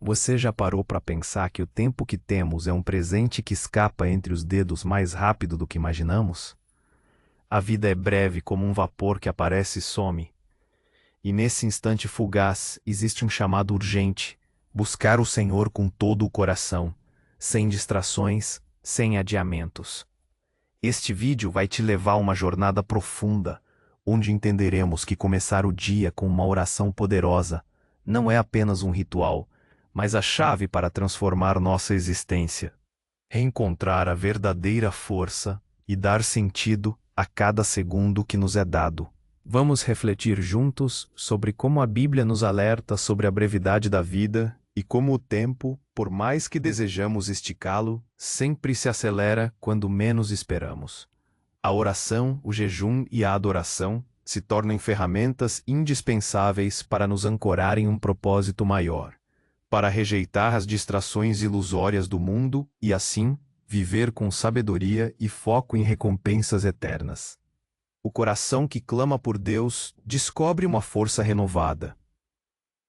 Você já parou para pensar que o tempo que temos é um presente que escapa entre os dedos mais rápido do que imaginamos? A vida é breve como um vapor que aparece e some. E nesse instante fugaz existe um chamado urgente: buscar o Senhor com todo o coração, sem distrações, sem adiamentos. Este vídeo vai te levar a uma jornada profunda, onde entenderemos que começar o dia com uma oração poderosa não é apenas um ritual, mas a chave para transformar nossa existência. Reencontrar a verdadeira força e dar sentido a cada segundo que nos é dado. Vamos refletir juntos sobre como a Bíblia nos alerta sobre a brevidade da vida e como o tempo, por mais que desejamos esticá-lo, sempre se acelera quando menos esperamos. A oração, o jejum e a adoração se tornam ferramentas indispensáveis para nos ancorar em um propósito maior, para rejeitar as distrações ilusórias do mundo e, assim, viver com sabedoria e foco em recompensas eternas. O coração que clama por Deus descobre uma força renovada,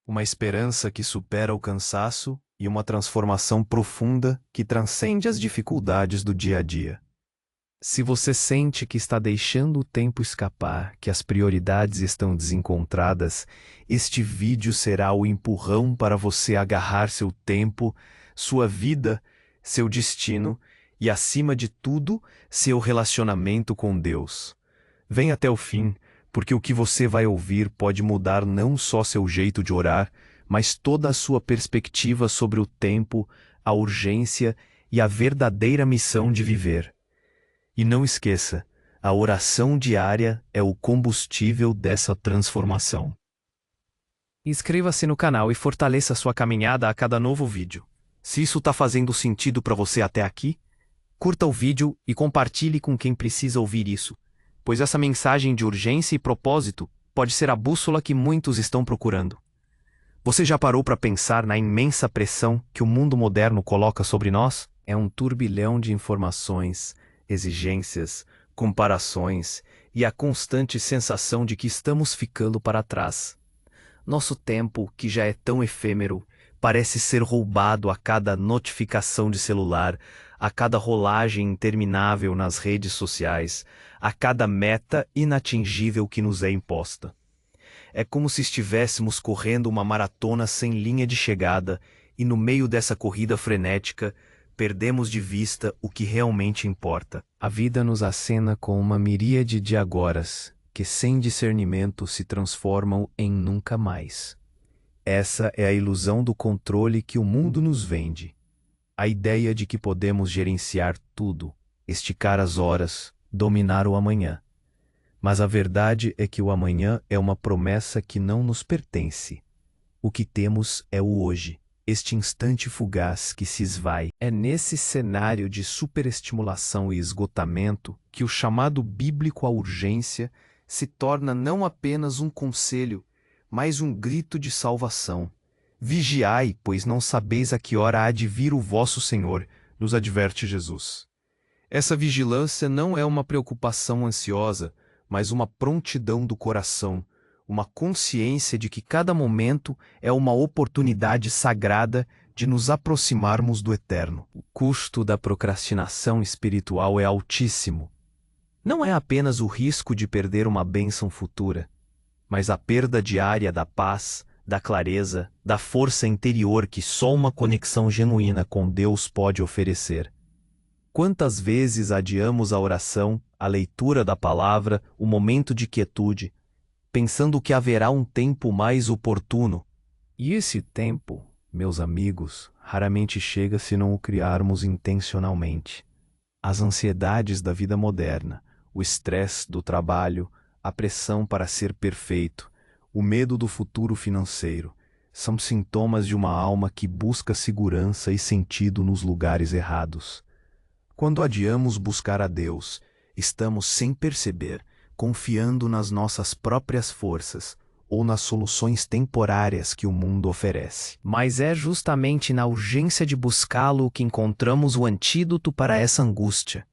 uma esperança que supera o cansaço e uma transformação profunda que transcende as dificuldades do dia a dia. Se você sente que está deixando o tempo escapar, que as prioridades estão desencontradas, este vídeo será o empurrão para você agarrar seu tempo, sua vida, seu destino e, acima de tudo, seu relacionamento com Deus. Vem até o fim, porque o que você vai ouvir pode mudar não só seu jeito de orar, mas toda a sua perspectiva sobre o tempo, a urgência e a verdadeira missão de viver. E não esqueça, a oração diária é o combustível dessa transformação. Inscreva-se no canal e fortaleça sua caminhada a cada novo vídeo. Se isso está fazendo sentido para você até aqui, curta o vídeo e compartilhe com quem precisa ouvir isso, pois essa mensagem de urgência e propósito pode ser a bússola que muitos estão procurando. Você já parou para pensar na imensa pressão que o mundo moderno coloca sobre nós? É um turbilhão de informações, exigências, comparações e a constante sensação de que estamos ficando para trás. Nosso tempo, que já é tão efêmero, parece ser roubado a cada notificação de celular, a cada rolagem interminável nas redes sociais, a cada meta inatingível que nos é imposta. É como se estivéssemos correndo uma maratona sem linha de chegada e, no meio dessa corrida frenética, perdemos de vista o que realmente importa. A vida nos acena com uma miríade de agoras que, sem discernimento, se transformam em nunca mais. Essa é a ilusão do controle que o mundo nos vende. A ideia de que podemos gerenciar tudo, esticar as horas, dominar o amanhã. Mas a verdade é que o amanhã é uma promessa que não nos pertence. O que temos é o hoje, este instante fugaz que se esvai. É nesse cenário de superestimulação e esgotamento que o chamado bíblico à urgência se torna não apenas um conselho, mas um grito de salvação. Vigiai, pois não sabeis a que hora há de vir o vosso Senhor, nos adverte Jesus. Essa vigilância não é uma preocupação ansiosa, mas uma prontidão do coração, uma consciência de que cada momento é uma oportunidade sagrada de nos aproximarmos do eterno. O custo da procrastinação espiritual é altíssimo. Não é apenas o risco de perder uma bênção futura, mas a perda diária da paz, da clareza, da força interior que só uma conexão genuína com Deus pode oferecer. Quantas vezes adiamos a oração, a leitura da palavra, o momento de quietude, pensando que haverá um tempo mais oportuno? E esse tempo, meus amigos, raramente chega se não o criarmos intencionalmente. As ansiedades da vida moderna, o estresse do trabalho, a pressão para ser perfeito, o medo do futuro financeiro, são sintomas de uma alma que busca segurança e sentido nos lugares errados. Quando adiamos buscar a Deus, estamos, sem perceber, confiando nas nossas próprias forças ou nas soluções temporárias que o mundo oferece. Mas é justamente na urgência de buscá-lo que encontramos o antídoto para essa angústia.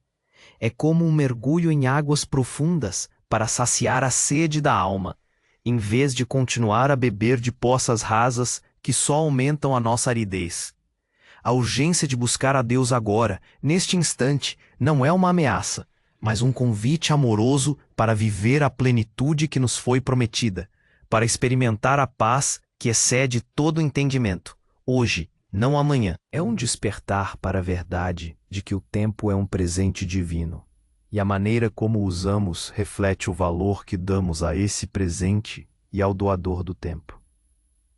É como um mergulho em águas profundas para saciar a sede da alma, em vez de continuar a beber de poças rasas que só aumentam a nossa aridez. A urgência de buscar a Deus agora, neste instante, não é uma ameaça, mas um convite amoroso para viver a plenitude que nos foi prometida, para experimentar a paz que excede todo entendimento, hoje, não amanhã. É um despertar para a verdade de que o tempo é um presente divino, e a maneira como o usamos reflete o valor que damos a esse presente e ao doador do tempo.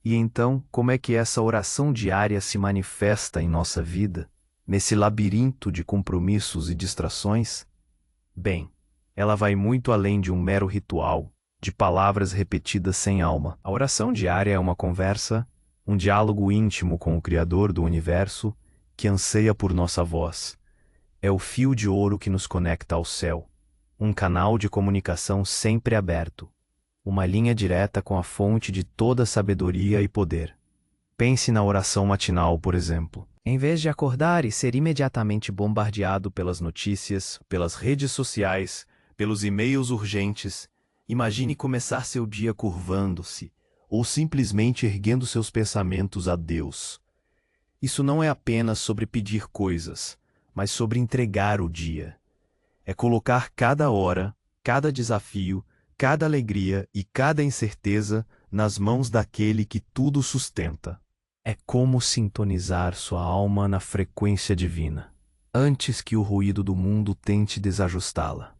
E então, como é que essa oração diária se manifesta em nossa vida, nesse labirinto de compromissos e distrações? Bem, ela vai muito além de um mero ritual, de palavras repetidas sem alma. A oração diária é uma conversa, um diálogo íntimo com o Criador do Universo, que anseia por nossa voz. É o fio de ouro que nos conecta ao céu, um canal de comunicação sempre aberto, uma linha direta com a fonte de toda sabedoria e poder. Pense na oração matinal, por exemplo. Em vez de acordar e ser imediatamente bombardeado pelas notícias, pelas redes sociais, pelos e-mails urgentes, imagine começar seu dia curvando-se, ou simplesmente erguendo seus pensamentos a Deus. Isso não é apenas sobre pedir coisas, mas sobre entregar o dia. É colocar cada hora, cada desafio, cada alegria e cada incerteza nas mãos daquele que tudo sustenta. É como sintonizar sua alma na frequência divina, antes que o ruído do mundo tente desajustá-la.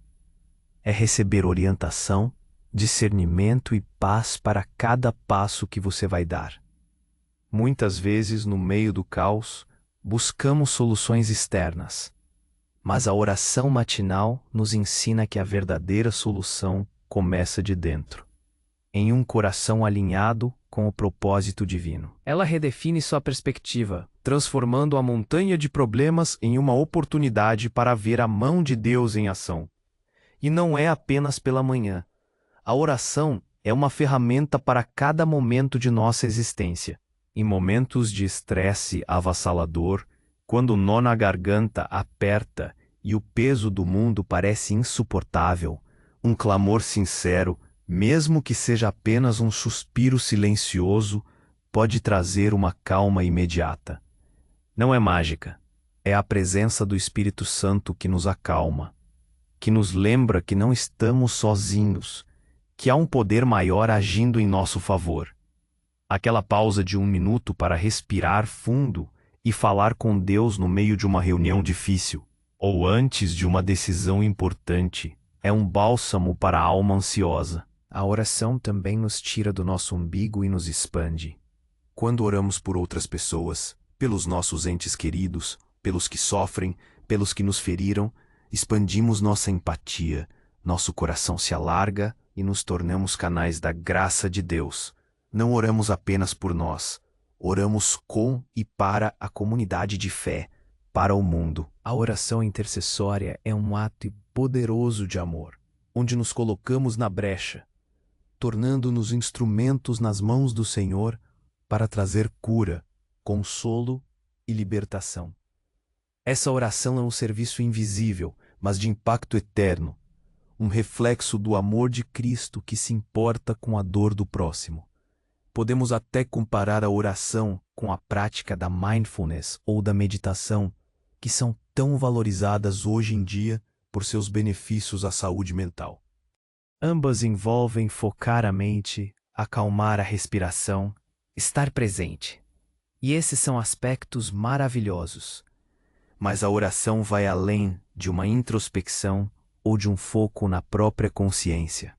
É receber orientação, discernimento e paz para cada passo que você vai dar. Muitas vezes, no meio do caos, buscamos soluções externas, mas a oração matinal nos ensina que a verdadeira solução começa de dentro, em um coração alinhado com o propósito divino. Ela redefine sua perspectiva, transformando a montanha de problemas em uma oportunidade para ver a mão de Deus em ação. E não é apenas pela manhã. A oração é uma ferramenta para cada momento de nossa existência. Em momentos de estresse avassalador, quando o nó na garganta aperta e o peso do mundo parece insuportável, um clamor sincero, mesmo que seja apenas um suspiro silencioso, pode trazer uma calma imediata. Não é mágica, é a presença do Espírito Santo que nos acalma, que nos lembra que não estamos sozinhos, que há um poder maior agindo em nosso favor. Aquela pausa de 1 minuto para respirar fundo e falar com Deus no meio de uma reunião difícil, ou antes de uma decisão importante, é um bálsamo para a alma ansiosa. A oração também nos tira do nosso umbigo e nos expande. Quando oramos por outras pessoas, pelos nossos entes queridos, pelos que sofrem, pelos que nos feriram, expandimos nossa empatia, nosso coração se alarga e nos tornamos canais da graça de Deus. Não oramos apenas por nós, oramos com e para a comunidade de fé, para o mundo. A oração intercessória é um ato poderoso de amor, onde nos colocamos na brecha, tornando-nos instrumentos nas mãos do Senhor para trazer cura, consolo e libertação. Essa oração é um serviço invisível, mas de impacto eterno, um reflexo do amor de Cristo que se importa com a dor do próximo. Podemos até comparar a oração com a prática da mindfulness ou da meditação, que são tão valorizadas hoje em dia por seus benefícios à saúde mental. Ambas envolvem focar a mente, acalmar a respiração, estar presente. E esses são aspectos maravilhosos. Mas a oração vai além de uma introspecção ou de um foco na própria consciência.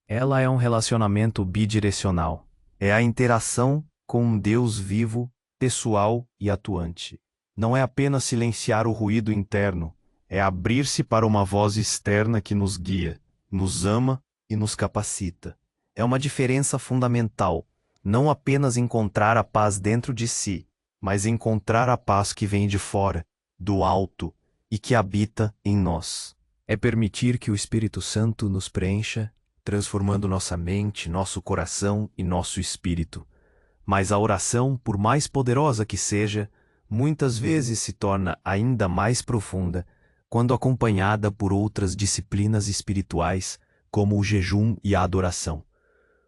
Ela é um relacionamento bidirecional. É a interação com um Deus vivo, pessoal e atuante. Não é apenas silenciar o ruído interno, é abrir-se para uma voz externa que nos guia, nos ama e nos capacita. É uma diferença fundamental, não apenas encontrar a paz dentro de si, mas encontrar a paz que vem de fora, do alto, e que habita em nós. É permitir que o Espírito Santo nos preencha, transformando nossa mente, nosso coração e nosso espírito. Mas a oração, por mais poderosa que seja, muitas vezes se torna ainda mais profunda quando acompanhada por outras disciplinas espirituais, como o jejum e a adoração.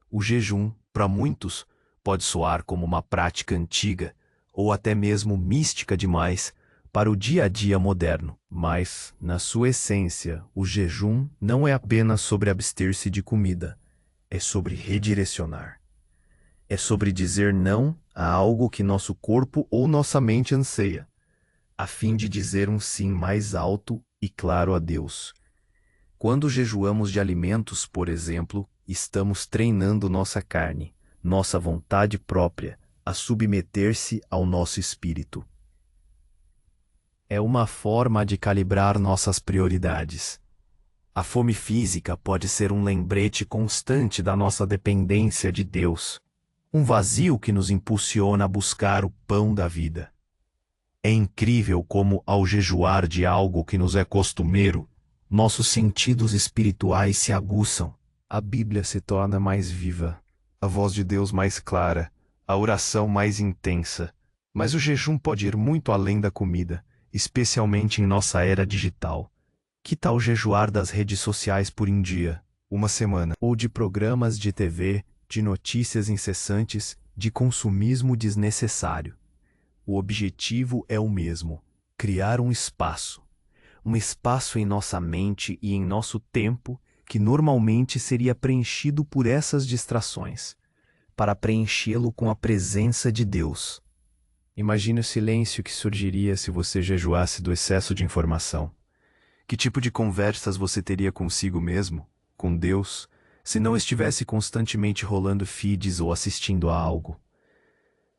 O jejum, para muitos, Pode soar como uma prática antiga, ou até mesmo mística demais, para o dia a dia moderno. Mas, na sua essência, o jejum não é apenas sobre abster-se de comida, é sobre redirecionar. É sobre dizer não a algo que nosso corpo ou nossa mente anseia, a fim de dizer um sim mais alto e claro a Deus. Quando jejuamos de alimentos, por exemplo, estamos treinando nossa carne, nossa vontade própria, a submeter-se ao nosso espírito. É uma forma de calibrar nossas prioridades. A fome física pode ser um lembrete constante da nossa dependência de Deus, um vazio que nos impulsiona a buscar o pão da vida. É incrível como, ao jejuar de algo que nos é costumeiro, nossos sentidos espirituais se aguçam, a Bíblia se torna mais viva, a voz de Deus mais clara, a oração mais intensa. Mas o jejum pode ir muito além da comida, especialmente em nossa era digital. Que tal jejuar das redes sociais por um dia, uma semana, ou de programas de TV, de notícias incessantes, de consumismo desnecessário? O objetivo é o mesmo: criar um espaço em nossa mente e em nosso tempo que normalmente seria preenchido por essas distrações, para preenchê-lo com a presença de Deus. Imagine o silêncio que surgiria se você jejuasse do excesso de informação. Que tipo de conversas você teria consigo mesmo, com Deus, se não estivesse constantemente rolando feeds ou assistindo a algo?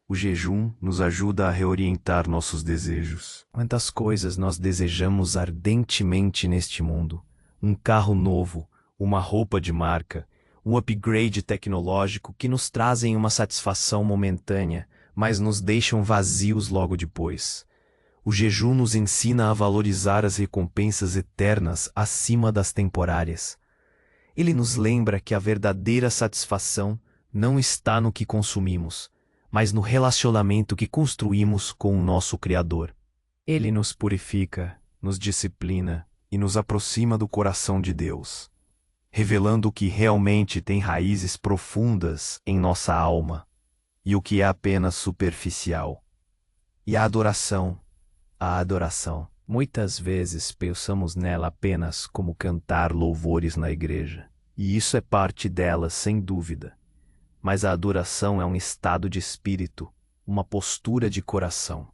O jejum nos ajuda a reorientar nossos desejos. Quantas coisas nós desejamos ardentemente neste mundo? Um carro novo, uma roupa de marca, um upgrade tecnológico que nos trazem uma satisfação momentânea, mas nos deixam vazios logo depois. O jejum nos ensina a valorizar as recompensas eternas acima das temporárias. Ele nos lembra que a verdadeira satisfação não está no que consumimos, mas no relacionamento que construímos com o nosso Criador. Ele nos purifica, nos disciplina e nos aproxima do coração de Deus, revelando o que realmente tem raízes profundas em nossa alma e o que é apenas superficial. E a adoração, muitas vezes pensamos nela apenas como cantar louvores na igreja, e isso é parte dela, sem dúvida. Mas a adoração é um estado de espírito, uma postura de coração.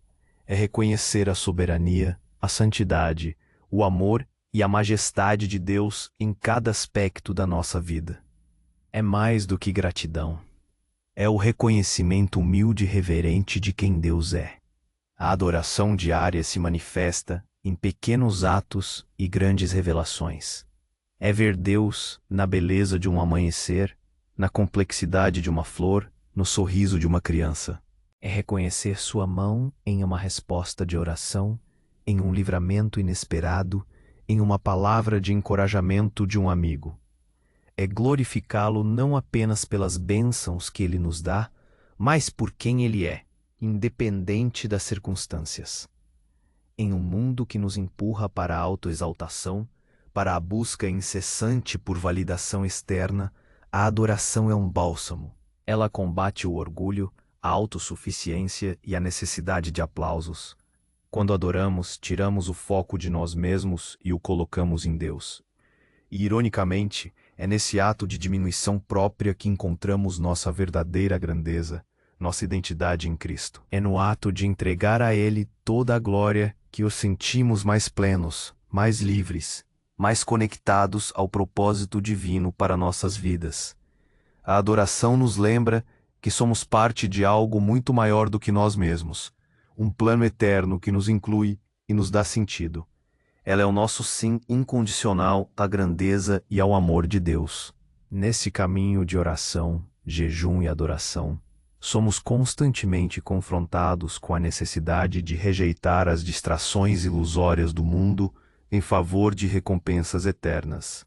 É reconhecer a soberania, a santidade, o amor e a majestade de Deus em cada aspecto da nossa vida. É mais do que gratidão. É o reconhecimento humilde e reverente de quem Deus é. A adoração diária se manifesta em pequenos atos e grandes revelações. É ver Deus na beleza de um amanhecer, na complexidade de uma flor, no sorriso de uma criança. É reconhecer sua mão em uma resposta de oração, em um livramento inesperado, em uma palavra de encorajamento de um amigo. É glorificá-lo não apenas pelas bênçãos que ele nos dá, mas por quem ele é, independente das circunstâncias. Em um mundo que nos empurra para a autoexaltação, para a busca incessante por validação externa, a adoração é um bálsamo. Ela combate o orgulho, a autossuficiência e a necessidade de aplausos. Quando adoramos, tiramos o foco de nós mesmos e o colocamos em Deus. E, ironicamente, é nesse ato de diminuição própria que encontramos nossa verdadeira grandeza, nossa identidade em Cristo. É no ato de entregar a Ele toda a glória que os sentimos mais plenos, mais livres, mais conectados ao propósito divino para nossas vidas. A adoração nos lembra que somos parte de algo muito maior do que nós mesmos, um plano eterno que nos inclui e nos dá sentido. Ela é o nosso sim incondicional à grandeza e ao amor de Deus. Nesse caminho de oração, jejum e adoração, somos constantemente confrontados com a necessidade de rejeitar as distrações ilusórias do mundo em favor de recompensas eternas.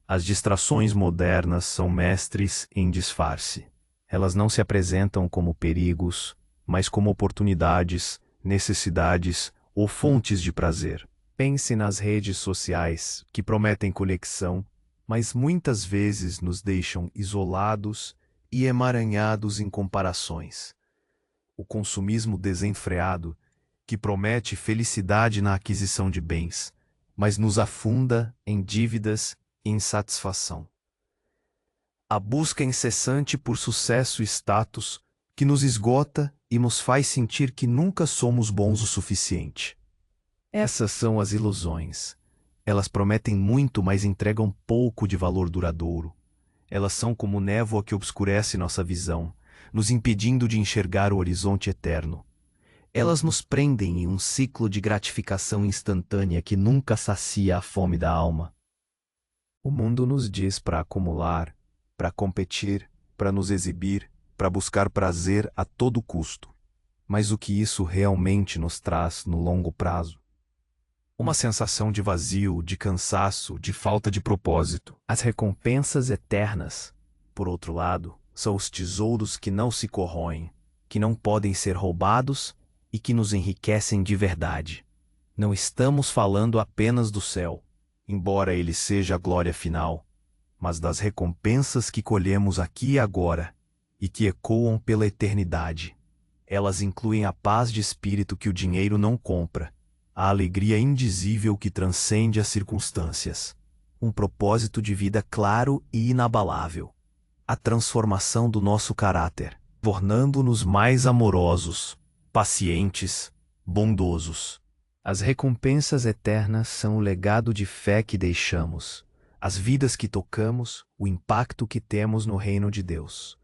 As distrações modernas são mestres em disfarce. Elas não se apresentam como perigos, mas como oportunidades, necessidades ou fontes de prazer. Pense nas redes sociais, que prometem conexão, mas muitas vezes nos deixam isolados e emaranhados em comparações. O consumismo desenfreado, que promete felicidade na aquisição de bens, mas nos afunda em dívidas e insatisfação. A busca incessante por sucesso e status, que nos esgota e nos faz sentir que nunca somos bons o suficiente. Essas são as ilusões. Elas prometem muito, mas entregam pouco de valor duradouro. Elas são como névoa que obscurece nossa visão, nos impedindo de enxergar o horizonte eterno. Elas nos prendem em um ciclo de gratificação instantânea que nunca sacia a fome da alma. O mundo nos diz para acumular, para competir, para nos exibir, para buscar prazer a todo custo. Mas o que isso realmente nos traz no longo prazo? Uma sensação de vazio, de cansaço, de falta de propósito. As recompensas eternas, por outro lado, são os tesouros que não se corroem, que não podem ser roubados e que nos enriquecem de verdade. Não estamos falando apenas do céu, embora ele seja a glória final, mas das recompensas que colhemos aqui e agora e que ecoam pela eternidade. Elas incluem a paz de espírito que o dinheiro não compra, a alegria indizível que transcende as circunstâncias, um propósito de vida claro e inabalável, a transformação do nosso caráter, tornando-nos mais amorosos, pacientes, bondosos. As recompensas eternas são o legado de fé que deixamos, as vidas que tocamos, o impacto que temos no reino de Deus.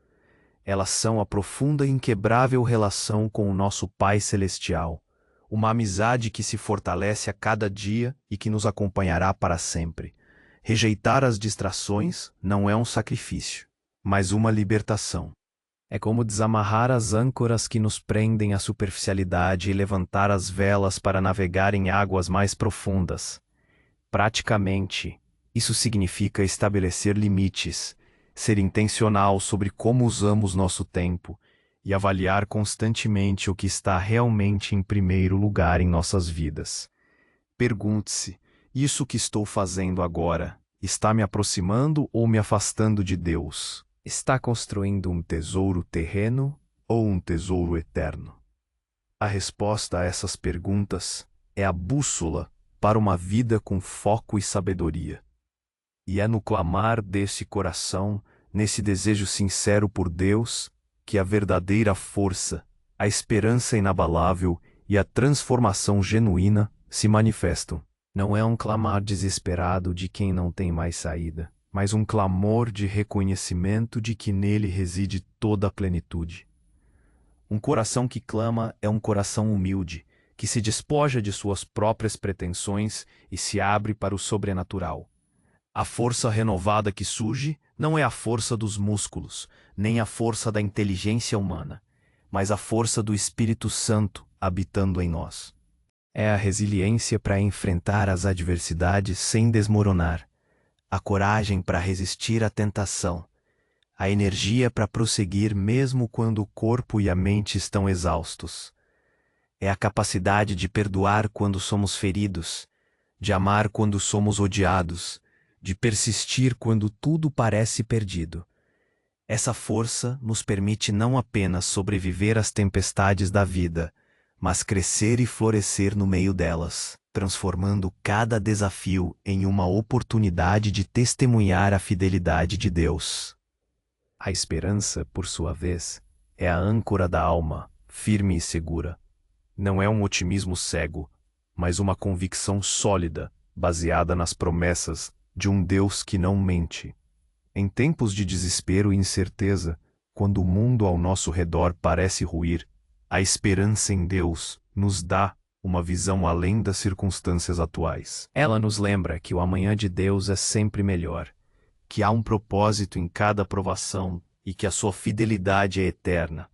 Elas são a profunda e inquebrável relação com o nosso Pai Celestial, uma amizade que se fortalece a cada dia e que nos acompanhará para sempre. Rejeitar as distrações não é um sacrifício, mas uma libertação. É como desamarrar as âncoras que nos prendem à superficialidade e levantar as velas para navegar em águas mais profundas. Praticamente, isso significa estabelecer limites, ser intencional sobre como usamos nosso tempo e avaliar constantemente o que está realmente em primeiro lugar em nossas vidas. Pergunte-se: isso que estou fazendo agora está me aproximando ou me afastando de Deus? Está construindo um tesouro terreno ou um tesouro eterno? A resposta a essas perguntas é a bússola para uma vida com foco e sabedoria. E é no clamar desse coração, nesse desejo sincero por Deus, que a verdadeira força, a esperança inabalável e a transformação genuína se manifestam. Não é um clamar desesperado de quem não tem mais saída, mas um clamor de reconhecimento de que nele reside toda a plenitude. Um coração que clama é um coração humilde, que se despoja de suas próprias pretensões e se abre para o sobrenatural. A força renovada que surge não é a força dos músculos, nem a força da inteligência humana, mas a força do Espírito Santo habitando em nós. É a resiliência para enfrentar as adversidades sem desmoronar, a coragem para resistir à tentação, a energia para prosseguir mesmo quando o corpo e a mente estão exaustos. É a capacidade de perdoar quando somos feridos, de amar quando somos odiados, de persistir quando tudo parece perdido. Essa força nos permite não apenas sobreviver às tempestades da vida, mas crescer e florescer no meio delas, transformando cada desafio em uma oportunidade de testemunhar a fidelidade de Deus. A esperança, por sua vez, é a âncora da alma, firme e segura. Não é um otimismo cego, mas uma convicção sólida, baseada nas promessas de um Deus que não mente. Em tempos de desespero e incerteza, quando o mundo ao nosso redor parece ruir, a esperança em Deus nos dá uma visão além das circunstâncias atuais. Ela nos lembra que o amanhã de Deus é sempre melhor, que há um propósito em cada provação e que a sua fidelidade é eterna.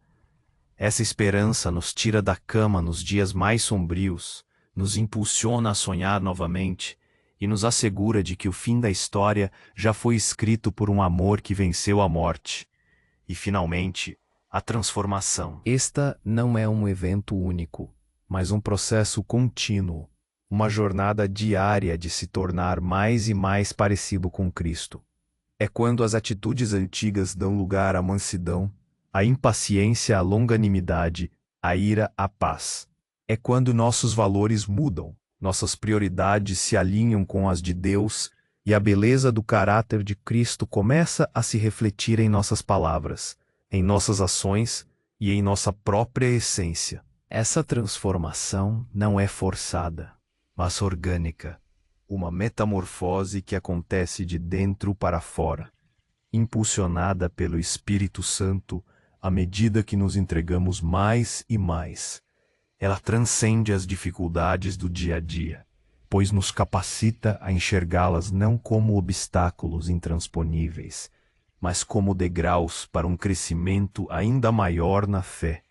Essa esperança nos tira da cama nos dias mais sombrios, nos impulsiona a sonhar novamente e nos assegura de que o fim da história já foi escrito por um amor que venceu a morte. E, finalmente, a transformação. Esta não é um evento único, mas um processo contínuo, uma jornada diária de se tornar mais e mais parecido com Cristo. É quando as atitudes antigas dão lugar à mansidão, à impaciência à longanimidade, à ira à paz. É quando nossos valores mudam, nossas prioridades se alinham com as de Deus e a beleza do caráter de Cristo começa a se refletir em nossas palavras, em nossas ações e em nossa própria essência. Essa transformação não é forçada, mas orgânica, uma metamorfose que acontece de dentro para fora, impulsionada pelo Espírito Santo à medida que nos entregamos mais e mais. Ela transcende as dificuldades do dia a dia, pois nos capacita a enxergá-las não como obstáculos intransponíveis, mas como degraus para um crescimento ainda maior na fé.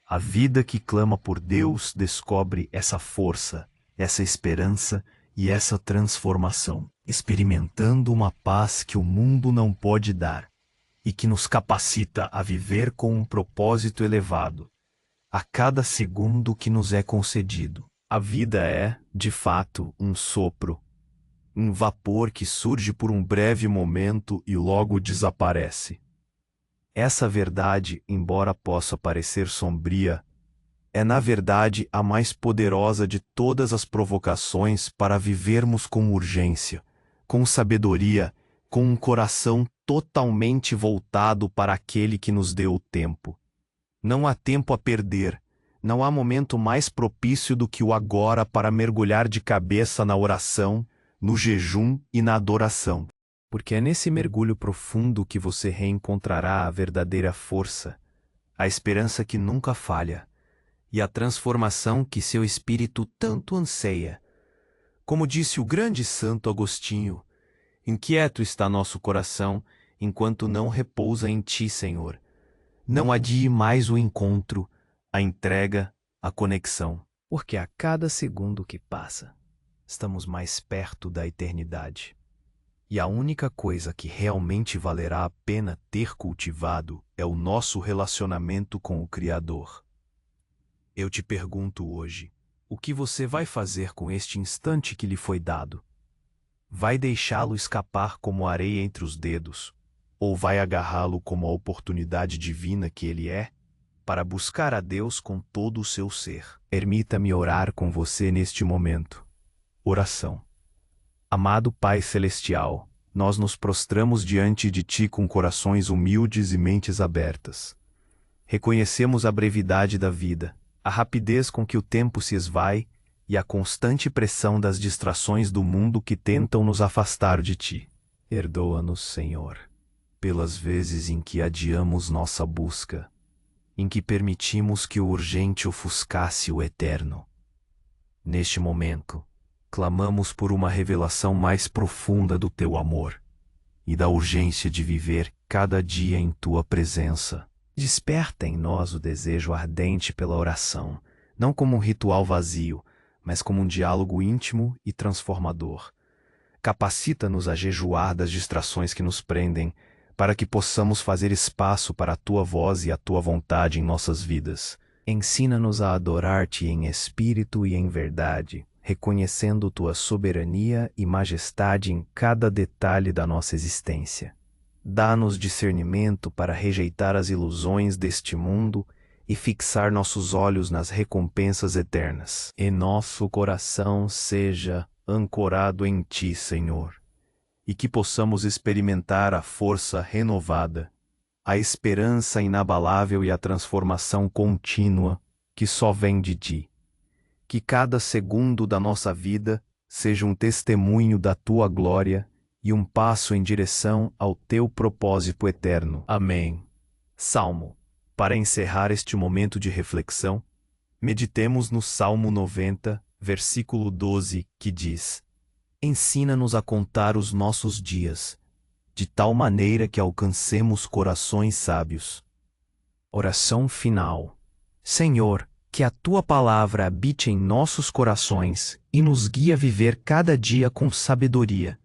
A vida que clama por Deus descobre essa força, essa esperança e essa transformação, experimentando uma paz que o mundo não pode dar e que nos capacita a viver com um propósito elevado a cada segundo que nos é concedido. A vida é, de fato, um sopro, um vapor que surge por um breve momento e logo desaparece. Essa verdade, embora possa parecer sombria, é na verdade a mais poderosa de todas as provocações para vivermos com urgência, com sabedoria, com um coração totalmente voltado para aquele que nos deu o tempo. Não há tempo a perder, não há momento mais propício do que o agora para mergulhar de cabeça na oração, no jejum e na adoração. Porque é nesse mergulho profundo que você reencontrará a verdadeira força, a esperança que nunca falha, e a transformação que seu espírito tanto anseia. Como disse o grande Santo Agostinho, inquieto está nosso coração, enquanto não repousa em ti, Senhor. Não adie mais o encontro, a entrega, a conexão, porque a cada segundo que passa, estamos mais perto da eternidade. E a única coisa que realmente valerá a pena ter cultivado é o nosso relacionamento com o Criador. Eu te pergunto hoje, o que você vai fazer com este instante que lhe foi dado? Vai deixá-lo escapar como areia entre os dedos, ou vai agarrá-lo como a oportunidade divina que ele é, para buscar a Deus com todo o seu ser? Permita-me orar com você neste momento. Oração. Amado Pai Celestial, nós nos prostramos diante de Ti com corações humildes e mentes abertas. Reconhecemos a brevidade da vida, a rapidez com que o tempo se esvai e a constante pressão das distrações do mundo que tentam nos afastar de Ti. Perdoa-nos, Senhor, pelas vezes em que adiamos nossa busca, em que permitimos que o urgente ofuscasse o eterno. Neste momento, clamamos por uma revelação mais profunda do Teu amor e da urgência de viver cada dia em Tua presença. Desperta em nós o desejo ardente pela oração, não como um ritual vazio, mas como um diálogo íntimo e transformador. Capacita-nos a jejuar das distrações que nos prendem, para que possamos fazer espaço para a Tua voz e a Tua vontade em nossas vidas. Ensina-nos a adorar-Te em espírito e em verdade, reconhecendo Tua soberania e majestade em cada detalhe da nossa existência. Dá-nos discernimento para rejeitar as ilusões deste mundo e fixar nossos olhos nas recompensas eternas. E nosso coração seja ancorado em Ti, Senhor, e que possamos experimentar a força renovada, a esperança inabalável e a transformação contínua que só vem de Ti. Que cada segundo da nossa vida seja um testemunho da Tua glória e um passo em direção ao Teu propósito eterno. Amém. Salmo. Para encerrar este momento de reflexão, meditemos no Salmo 90, versículo 12, que diz: Ensina-nos a contar os nossos dias, de tal maneira que alcancemos corações sábios. Oração final. Senhor, que a Tua palavra habite em nossos corações e nos guie a viver cada dia com sabedoria,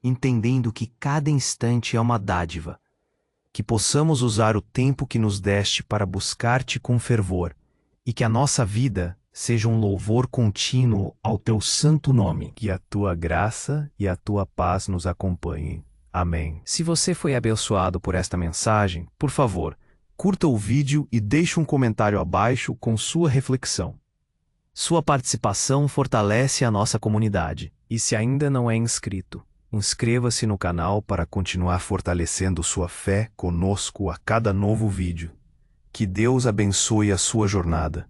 entendendo que cada instante é uma dádiva, que possamos usar o tempo que nos deste para buscar-Te com fervor, e que a nossa vida seja um louvor contínuo ao Teu santo nome. Que a Tua graça e a Tua paz nos acompanhem, Amém. Se você foi abençoado por esta mensagem, por favor, curta o vídeo e deixe um comentário abaixo com sua reflexão. Sua participação fortalece a nossa comunidade. E se ainda não é inscrito, inscreva-se no canal para continuar fortalecendo sua fé conosco a cada novo vídeo. Que Deus abençoe a sua jornada.